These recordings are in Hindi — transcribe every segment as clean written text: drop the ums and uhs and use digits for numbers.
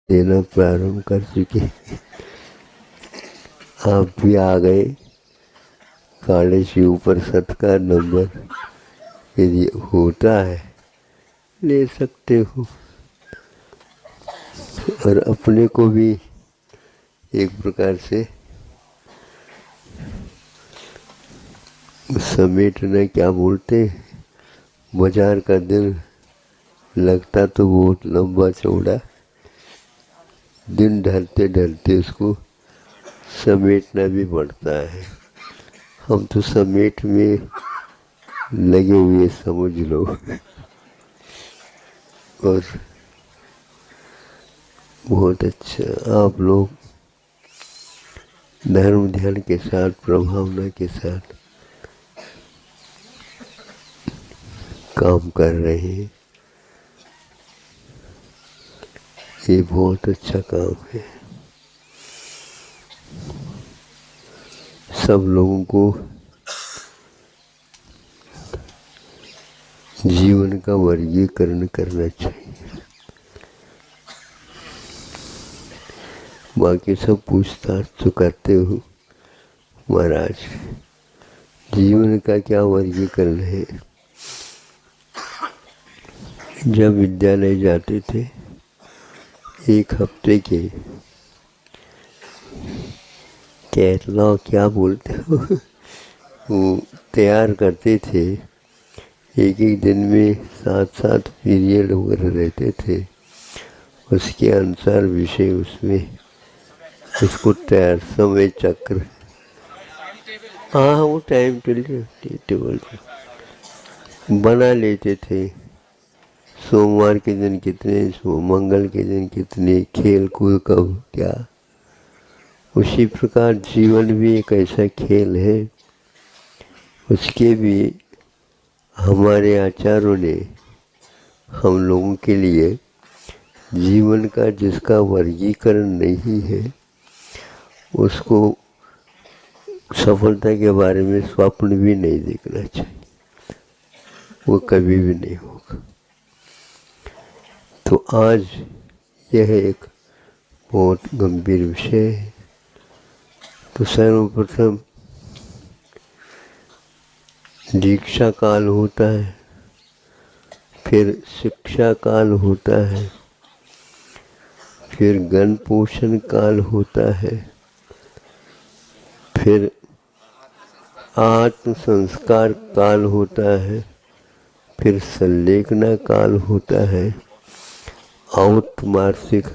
देना प्रारंभ कर चुके। आप भी आ गए। काले शिव प्रसाद का नंबर यदि होता है ले सकते हो, और अपने को भी एक प्रकार से समेटना, क्या बोलते हैं, बाजार का दिन लगता तो बहुत लंबा चौड़ा, दिन ढलते ढलते उसको समेटना भी पड़ता है। हम तो समेट में लगे हुए समझ लो। और बहुत अच्छा आप लोग धर्म ध्यान के साथ, प्रभावना के साथ काम कर रहे हैं। ये बहुत अच्छा काम है। सब लोगों को जीवन का वर्गीकरण करना चाहिए। बाकी सब पूछताछ तो करते हो महाराज, जीवन का क्या वर्गीकरण है। जब विद्यालय जाते थे, एक हफ्ते के कैटलॉग, क्या बोलते हो, वो तैयार करते थे। एक एक दिन में 7-7 पीरियड वगैरह रहते थे। उसके अनुसार विषय उसमें उसको तैयार, समय चक्र, हाँ वो टाइम टेबल बना लेते थे। सोमवार के दिन कितने, मंगल के दिन कितने, खेल कूद कब क्या। उसी प्रकार जीवन भी एक ऐसा खेल है, उसके भी हमारे आचार्यों ने हम लोगों के लिए जीवन का जिसका वर्गीकरण नहीं है, उसको सफलता के बारे में स्वप्न भी नहीं देखना चाहिए, वो कभी भी नहीं होगा। तो आज यह एक बहुत गंभीर विषय है। तो सर्वप्रथम दीक्षा काल होता है, फिर शिक्षा काल होता है, फिर गण पोषण काल होता है, फिर आत्म संस्कार काल होता है, फिर संलेखना काल होता है, औत्मार्षिक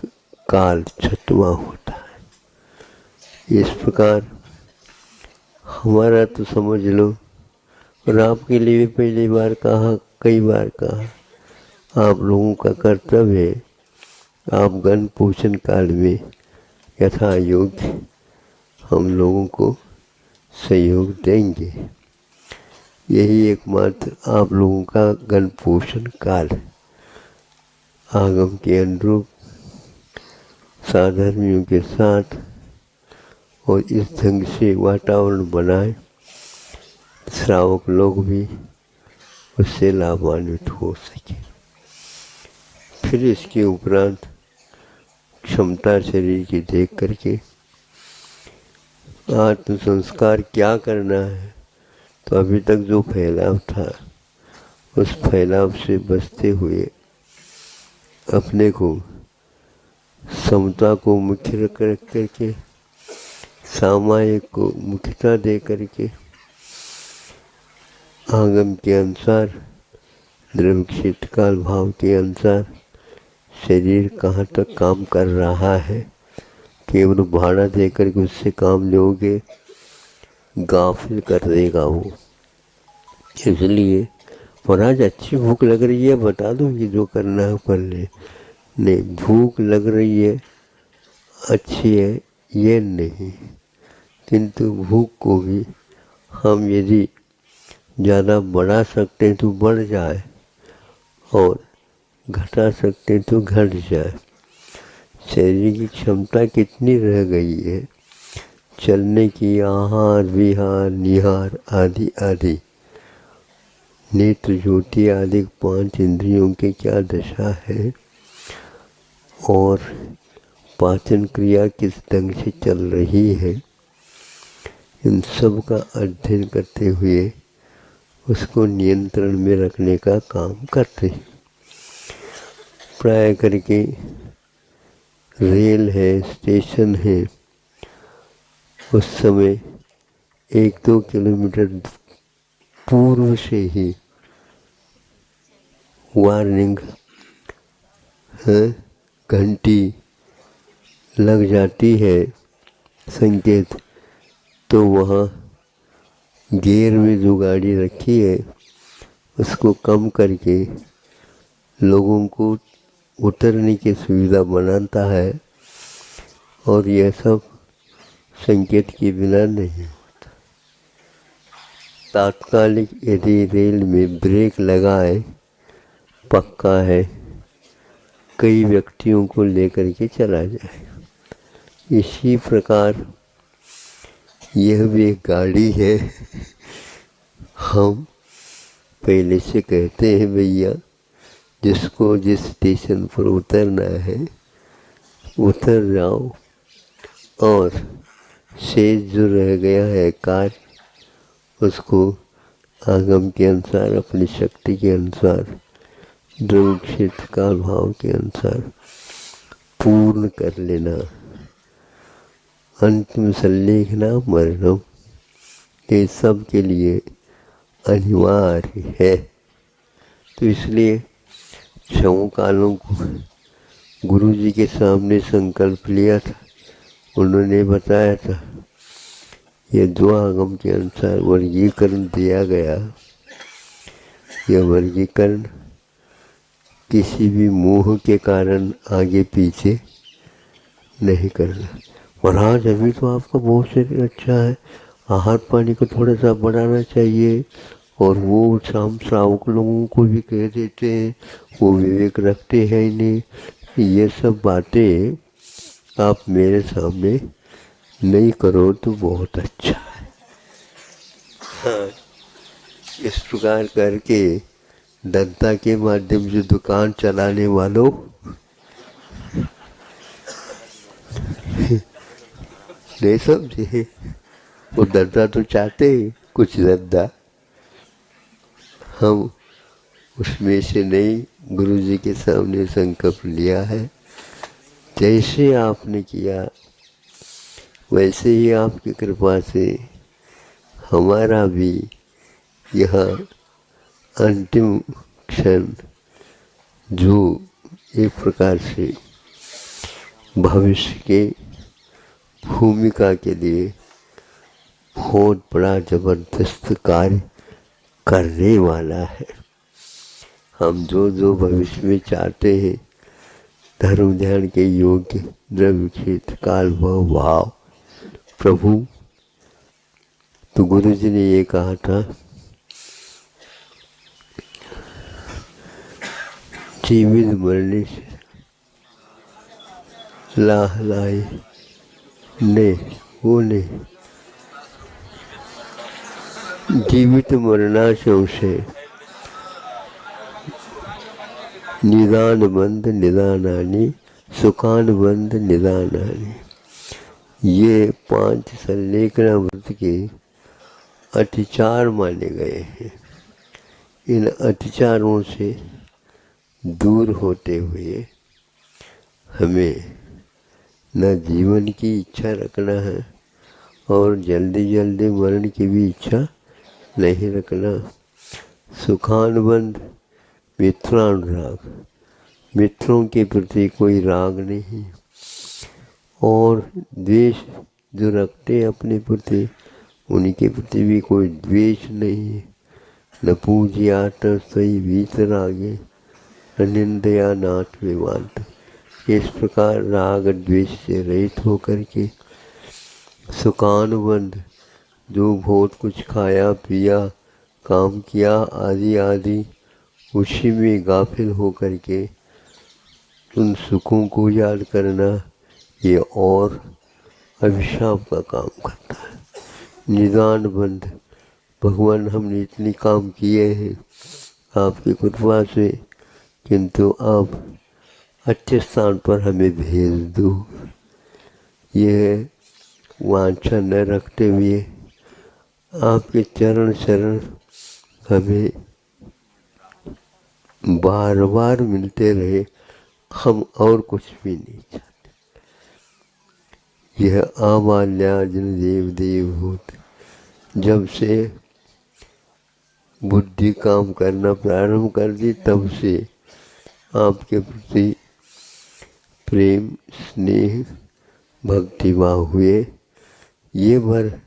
काल 6वां होता है। इस प्रकार हमारा तो समझ लो, और आपके लिए भी पहली बार कहा, कई बार कहा, आप लोगों का कर्तव्य है, आप गण पोषण काल में यथा योग्य हम लोगों को सहयोग देंगे। यही एकमात्र आप लोगों का गण पोषण काल है। आगम के अनुरूप साधर्मियों के साथ और इस ढंग से वातावरण बनाए, श्रावक लोग भी उससे लाभान्वित हो सके। फिर इसके उपरांत क्षमता शरीर की देख करके आत्म संस्कार क्या करना है। तो अभी तक जो फैलाव था, उस फैलाव से बचते हुए अपने को समता को मुख्य रख करके, सामायिक को मुख्यता दे करके, आगम के अनुसार, द्रव्य क्षेत्र काल भाव के अनुसार शरीर कहाँ तक काम कर रहा है, केवल भाड़ा दे करके उससे काम लोगे, गाफिल कर देगा वो। इसलिए महाराज अच्छी भूख लग रही है, बता दो कि जो करना है कर ले। नहीं, भूख लग रही है अच्छी है ये नहीं, किंतु भूख को भी हम यदि ज़्यादा बढ़ा सकते हैं तो बढ़ जाए, और घटा सकते हैं तो घट जाए। शरीर की क्षमता कितनी रह गई है चलने की, आहार विहार निहार आदि आदि, नेत्र ज्योति आदि 5 इंद्रियों की क्या दशा है, और पाचन क्रिया किस ढंग से चल रही है, इन सब का अध्ययन करते हुए उसको नियंत्रण में रखने का काम करते हैं। प्राय करके रेल है, स्टेशन है, उस समय 1-2 किलोमीटर पूर्व से ही वार्निंग है, घंटी लग जाती है, संकेत। तो वहाँ गियर में जो गाड़ी रखी है उसको कम करके लोगों को उतरने की सुविधा बनाता है, और यह सब संकेत के बिना नहीं होता। तात्कालिक यदि रेल में ब्रेक लगाए, पक्का है कई व्यक्तियों को लेकर के चला जाए। इसी प्रकार यह भी एक गाड़ी है। हम पहले से कहते हैं भैया जिसको जिस स्टेशन पर उतरना है उतर जाओ, और शेष जो रह गया है कार्य उसको आगम के अनुसार, अपनी शक्ति के अनुसार, द्रव्य क्षेत्र काल भाव के अनुसार पूर्ण कर लेना। अंतिम संलेखना मरणम, ये सब के लिए अनिवार्य है। तो इसलिए 6 कालों को गुरु जी के सामने संकल्प लिया था। उन्होंने बताया था ये जो आगम के अनुसार वर्गीकरण दिया गया, यह वर्गीकरण किसी भी मोह के कारण आगे पीछे नहीं करना। महाराज अभी तो आपका बहुत शरीर अच्छा है, आहार पानी को थोड़ा सा बढ़ाना चाहिए, और वो शाम श्रावक लोगों को भी कह देते हैं, वो विवेक रखते हैं ही नहीं। ये सब बातें आप मेरे सामने नहीं करो तो बहुत अच्छा है। हाँ, इस प्रकार करके दंता के माध्यम से दुकान चलाने वालों नहीं समझे, वो दंता तो चाहते हैं कुछ धंधा, हम उसमें से नहीं। गुरु जी के सामने संकल्प लिया है, जैसे आपने किया वैसे ही आपकी कृपा से हमारा भी यह अंतिम क्षण जो एक प्रकार से भविष्य के भूमिका के लिए बहुत बड़ा जबरदस्त कार्य करने वाला है। हम जो जो भविष्य में चाहते हैं, धर्म ध्यान के योग्य द्रव्य क्षेत्र काल भाव प्रभु, तो गुरु जी ने ये कहा था, जीवित मरने से लाह लाई ने वो नहीं, जीवित मरणाशयों से निदान बंद निदानानी सुखान बंद निदानानी, ये 5 संलेखना व्रत के अतिचार माने गए हैं। इन अतिचारों से दूर होते हुए हमें न जीवन की इच्छा रखना है और जल्दी जल्दी मरण की भी इच्छा नहीं रखना। सुखानुबंध मित्रानुराग, मित्रों के प्रति कोई राग नहीं, और द्वेष जो रखते हैं अपने प्रति उनके प्रति भी कोई द्वेष नहीं। न पूज्यात सही वीतरागे न निंदया नाथ विवांत। इस प्रकार राग द्वेष से रहित होकर के सुखानुबंध, जो बहुत कुछ खाया पिया काम किया आदि आदि, उसी में गाफिल होकर के उन सुखों को याद करना, ये और अभिशाप का काम करता है। निदान बंध, भगवान हमने इतने काम किए हैं आपकी कृपा से, किंतु आप अच्छे स्थान पर हमें भेज दो। यह वांछा न रखते हुए आपके चरण शरण हमें बार बार मिलते रहे, हम और कुछ भी नहीं चाहते। यह आबाल्यार्जुन देव देवभूत जब से बुद्धि काम करना प्रारंभ कर दी, तब से आपके प्रति प्रेम स्नेह भक्तिभाव हुए। ये भर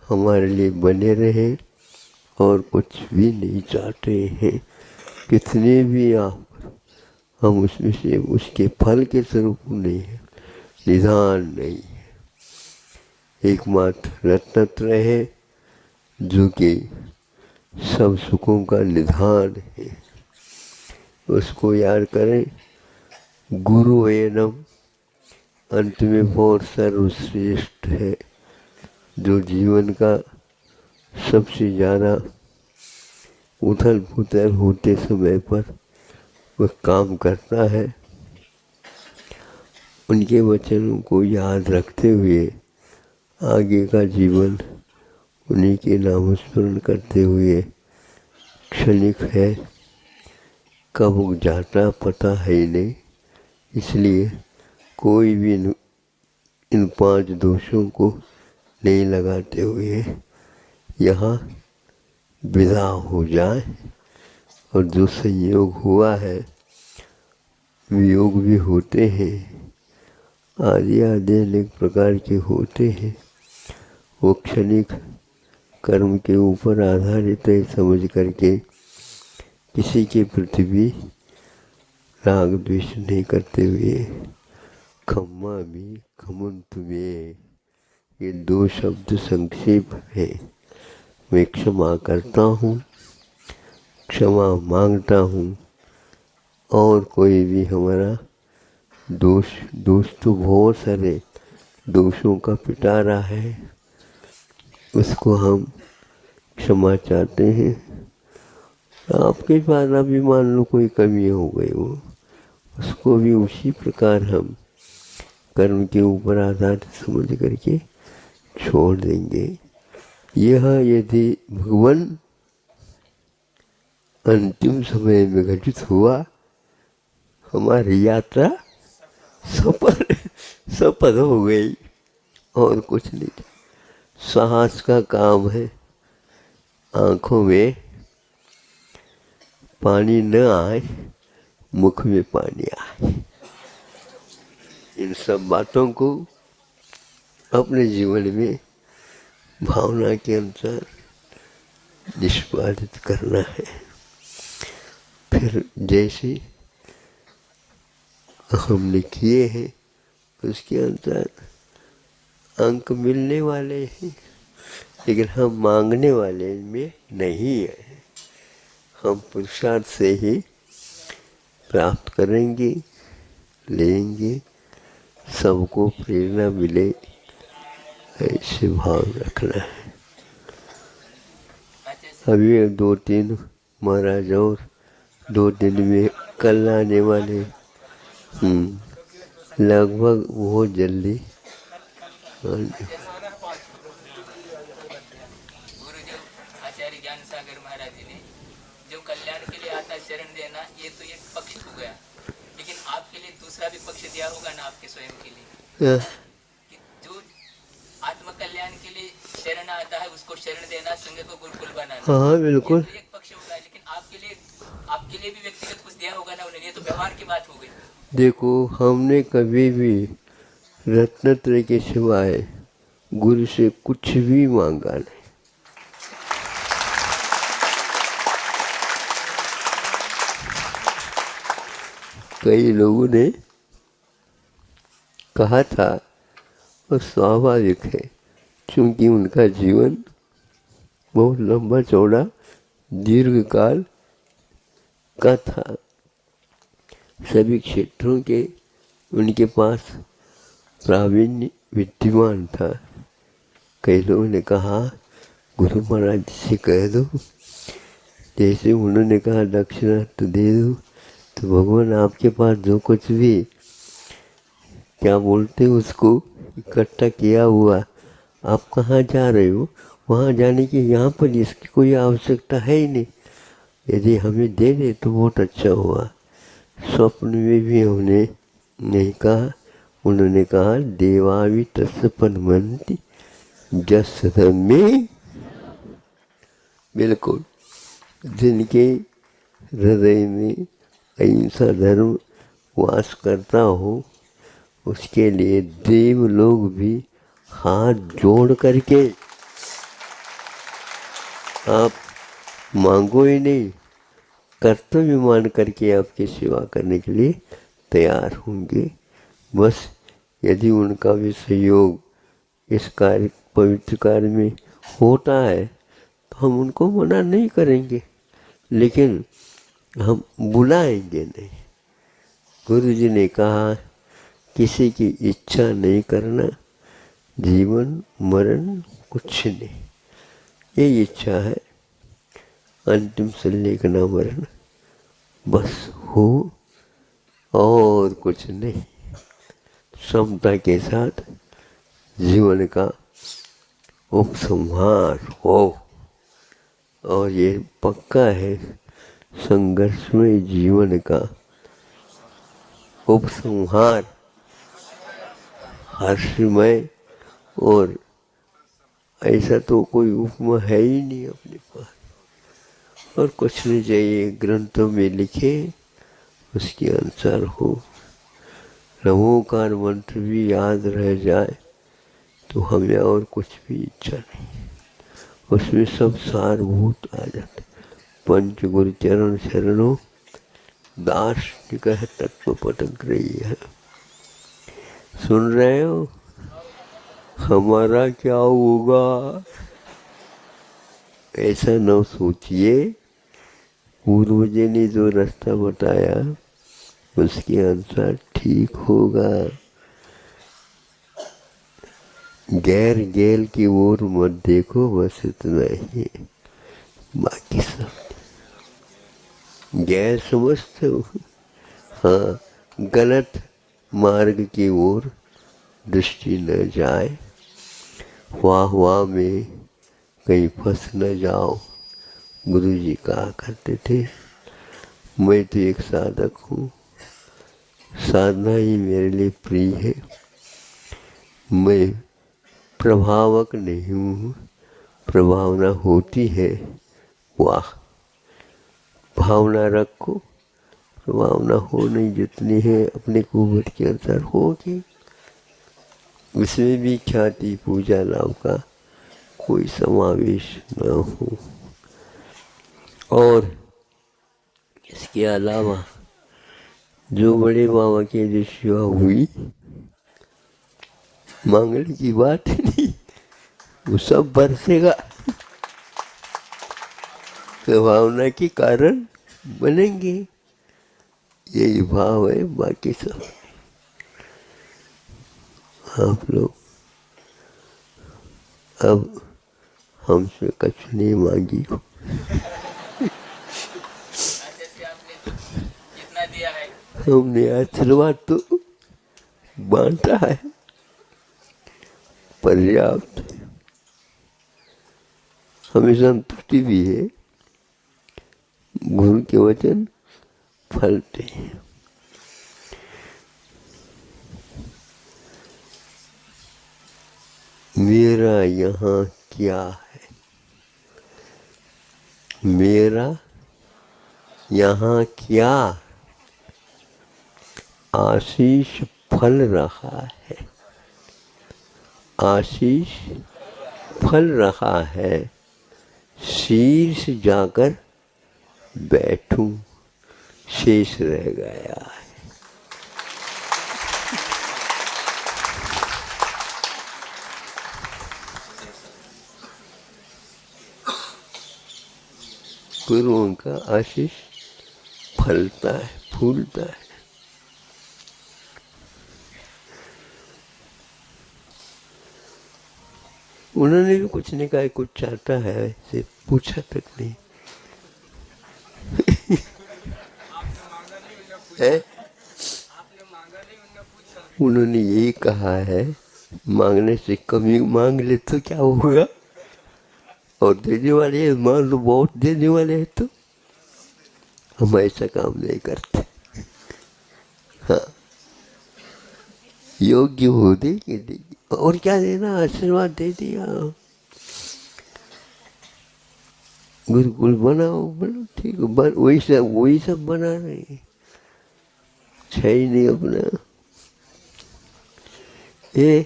हमारे लिए बने रहे और कुछ भी नहीं चाहते हैं। कितने भी आप, हम उसमें से उसके फल के स्वरूप नहीं है, निधान नहीं है। एकमात्र रत्नत्रय है जो कि सब सुखों का निधान है। उसको याद करें। गुरु एनम अंत में बहुत सर्वश्रेष्ठ है, जो जीवन का सबसे ज़्यादा उथल पुथल होते समय पर वह काम करता है। उनके वचनों को याद रखते हुए आगे का जीवन उन्हीं के नामस्मरण करते हुए क्षणिक है, कब जाता पता है ही नहीं। इसलिए कोई भी इन 5 दोषों को नहीं लगाते हुए यहाँ विदा हो जाए। और जो संयोग हुआ है, वियोग भी होते हैं, आदि आदि अनेक प्रकार के होते हैं। वो क्षणिक कर्म के ऊपर आधारित है समझ करके किसी के प्रति भी राग द्वेष नहीं करते हुए खम्मा भी खमुंत में, ये 2 शब्द संक्षेप है। मैं क्षमा करता हूँ, क्षमा मांगता हूँ। और कोई भी हमारा दोष तो बहुत सारे दोषों का पिटारा है, उसको हम क्षमा चाहते हैं। आपके पास अभी मान लो कोई कमी हो गई हो, उसको भी उसी प्रकार हम कर्म के ऊपर आधारित समझ करके छोड़ देंगे। यह यदि भगवान अंतिम समय में घटित हुआ, हमारी यात्रा सफल हो गई और कुछ नहीं। साहस का काम है, आँखों में पानी न आए, मुख में पानी आए। इन सब बातों को अपने जीवन में भावना के अनुसार निष्पादित करना है। फिर जैसे हमने किए हैं उसके अनुसार अंक मिलने वाले हैं, लेकिन हम मांगने वाले में नहीं है। हम पुरुषार्थ से ही प्राप्त करेंगे, लेंगे, सबको प्रेरणा मिले, ऐसे भाव रखना है। अभी 2-3 महाराज और 2 दिन में कल आने वाले, लगभग बहुत जल्दी। गुरुदेव आचार्य ज्ञान सागर महाराज जी ने जो कल्याण के लिए आता शरण देना, ये तो एक पक्ष हो गया, लेकिन आपके लिए दूसरा भी पक्ष दिया होगा ना आपके स्वयं के लिए, कि जो आत्म कल्याण के लिए शरण आता है उसको शरण देना, संग को गुरुकुल बनाना। हाँ बिल्कुल, ये तो एक पक्ष होगा, लेकिन आपके लिए भी व्यक्तिगत कुछ दिया होगा ना उन्होंने। ये तो व्यवहार की बात हो गई। देखो, हमने कभी भी रत्नत्रय के सिवाय गुरु से कुछ भी मांगा नहीं। कई लोगों ने कहा था, और स्वाभाविक है, क्योंकि उनका जीवन बहुत लंबा चौड़ा दीर्घ काल का था, सभी क्षेत्रों के उनके पास प्रावीण्य विद्यमान था। कई लोगों ने कहा गुरु महाराज से कह दो, जैसे उन्होंने कहा दक्षिणा तो दे दो, तो भगवान आपके पास जो कुछ भी, क्या बोलते उसको, इकट्ठा किया हुआ, आप कहाँ जा रहे हो? वहाँ जाने की यहाँ पर इसकी कोई आवश्यकता है ही नहीं। यदि हमें दे दे तो बहुत अच्छा हुआ। स्वप्न में भी हमने नहीं कहा, उन्होंने कहा देवावि तत्सपन्वन्ति जस में, बिल्कुल जिनके हृदय में अहिंसा धर्म वास करता हो उसके लिए देव लोग भी हाथ जोड़ करके, आप मांगो ही नहीं, कर्तव्य मान करके आपकी सेवा करने के लिए तैयार होंगे। बस यदि उनका भी सहयोग इस कार्य पवित्र कार्य में होता है तो हम उनको मना नहीं करेंगे, लेकिन हम बुलाएंगे नहीं। गुरु जी ने कहा किसी की इच्छा नहीं करना, जीवन मरण कुछ नहीं। ये इच्छा है अंतिम से लेखना मरण, बस हो और कुछ नहीं। समता के साथ जीवन का उपसंहार हो, और ये पक्का है संघर्षमय जीवन का उपसंहार हर्षमय, और ऐसा तो कोई उपमा है ही नहीं अपने पास। और कुछ नहीं चाहिए, ग्रंथों में लिखे उसके अनुसार हो। नमोकार मंत्र भी याद रह जाए तो हमें और कुछ भी इच्छा नहीं, उसमें सब सारभूत आ जाते। पंच गुरु चरण शरणों दार्शनिक तत्व पटक रही है। सुन रहे हो? हमारा क्या होगा ऐसा न सोचिए, पूर्वज ने जो रास्ता बताया उसके अनुसार ठीक होगा। गैर गैल की ओर मत देखो, बस इतना ही। बाकी सब गैर समझते हो, हाँ, गलत मार्ग की ओर दृष्टि न जाए, वाह वाह में कहीं फंस न जाओ। गुरु जी कहा करते थे, मैं तो एक साधक हूँ, साधना ही मेरे लिए प्रिय है, मैं प्रभावक नहीं हूँ, प्रभावना होती है, वाह, भावना रखो, प्रभावना हो नहीं जितनी है अपने कुवत के अनुसार होगी। इसमें भी ख्याति पूजा लाभ का कोई समावेश न हो। और इसके अलावा जो बड़े बाबा की जो सेवा हुई, मांगने की बात नहीं, वो सब बरसेगा, भावना के कारण बनेंगे। यही भाव है, बाकी सब आप लोग अब हमसे कुछ नहीं मांगी हो। जितना दिया है हमने आशीर्वाद तो बांटा है, पर्याप्त है, हमें संतुष्टि भी है। गुरु के वचन फलते हैं। मेरा यहाँ क्या है, मेरा यहाँ क्या आशीष फल रहा है, आशीष फल रहा है, शीर्ष जाकर बैठूं शेष रह गया है। गुरुओं का आशीष फलता है, फूलता है। उन्होंने भी कुछ नहीं कहा, कुछ चाहता है ऐसे पूछा तक नहीं है। उन्होंने यही कहा है मांगने से कमी मांग ले तो क्या होगा, और देने वाले हैं, मान लो बहुत देने वाले हैं तो हम ऐसा काम नहीं करते। हाँ, योग्य हो देंगे देंगे, और क्या देना, आशीर्वाद दे दिया। गुरुकुल बनाओ बनो, ठीक है, वही सब बना रहे हैं, है ही नहीं अपना। ये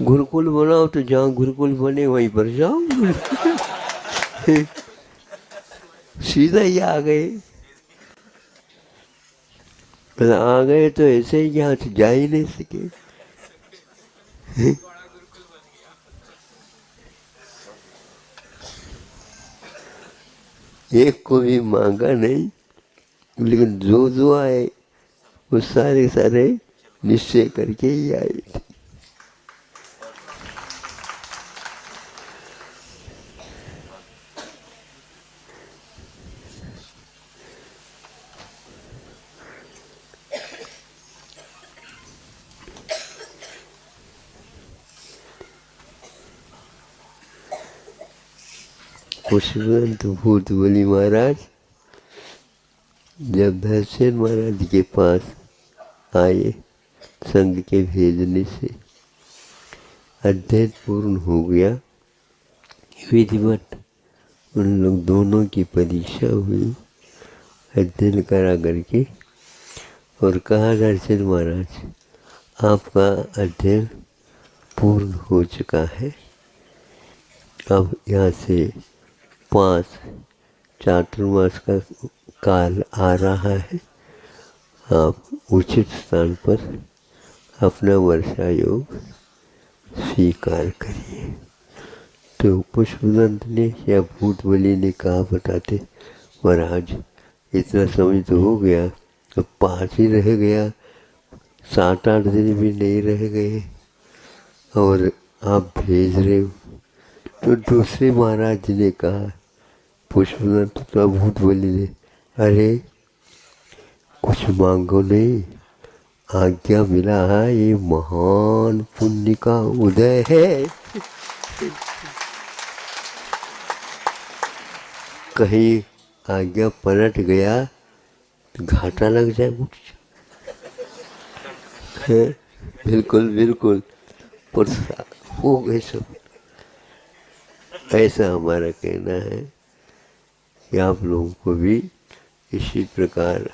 गुरुकुल बनाओ तो जहाँ गुरुकुल बने वहीं पर जाओ। सीधा ही आ गए, आ गए तो ऐसे ही यहाँ से जा ही नहीं सके। एक को भी मांगा नहीं, लेकिन जो आए वो सारे सारे निश्चय करके ही आए थे। पुष्पवंत भूतबली महाराज जब धरसेन महाराज के पास आए, संघ के भेजने से अध्ययन पूर्ण हो गया, विधिवत उन लोग दोनों की परीक्षा हुई अध्ययन करा करके, और कहा धरसेन महाराज आपका अध्ययन पूर्ण हो चुका है, अब यहाँ से 5 चातुर्मास का काल आ रहा है, आप उचित स्थान पर अपना वर्षा योग स्वीकार करिए। तो पुष्पदंत ने या भूतबली ने कहा, बताते महाराज इतना समय तो हो गया, अब 5 ही रह गया, 7-8 दिन भी नहीं रह गए और आप भेज रहे हो। तो दूसरे महाराज जी ने कहा, पुष्पदंत तो भूतबली ने, अरे कुछ मांगो नहीं, आज्ञा मिला है, ये महान पुण्य का उदय है, कहीं आज्ञा पलट गया तो घाटा लग जाए कुछ। बिल्कुल बिल्कुल पुरस्कार हो गए सब। ऐसा हमारा कहना है कि आप लोगों को भी इसी प्रकार